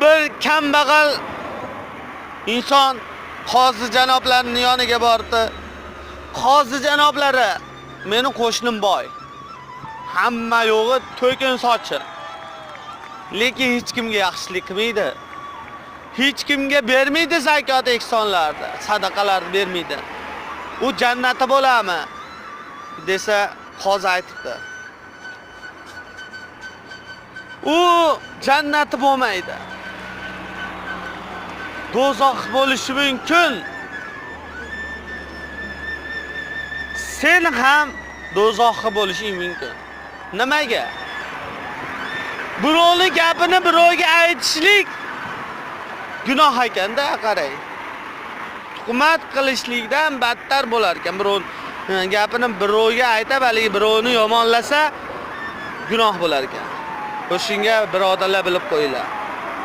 bir kambag'al inson qozi janoblarining yoniga bordi. Qozi janoblari, meni qo'shnim boy. Hamma yo'g'i to'kin sochi. Lekin hech kimga yaxshilik qilmaydi. Hech kimga bermaydi zakot ehsonlarni, sadaqalarni bermaydi. U jannatda bo'ladimi? desa qozi aytibdi. U jannati bo'lmaydi. Do'zax bo'lishi mumkin. Sen ham do'zaxga bo'lishing mumkin. Nimaga? Birovning gapini birovga aytishlik gunoh ekanda, qarang. Tuhmat qilishlikdan battar bo'lar ekan. Birov gapini birovga aytab, haligi birovni yomonlasa gunoh bo'lar ekan. O'shunga birodarlar bilib qo'yinglar.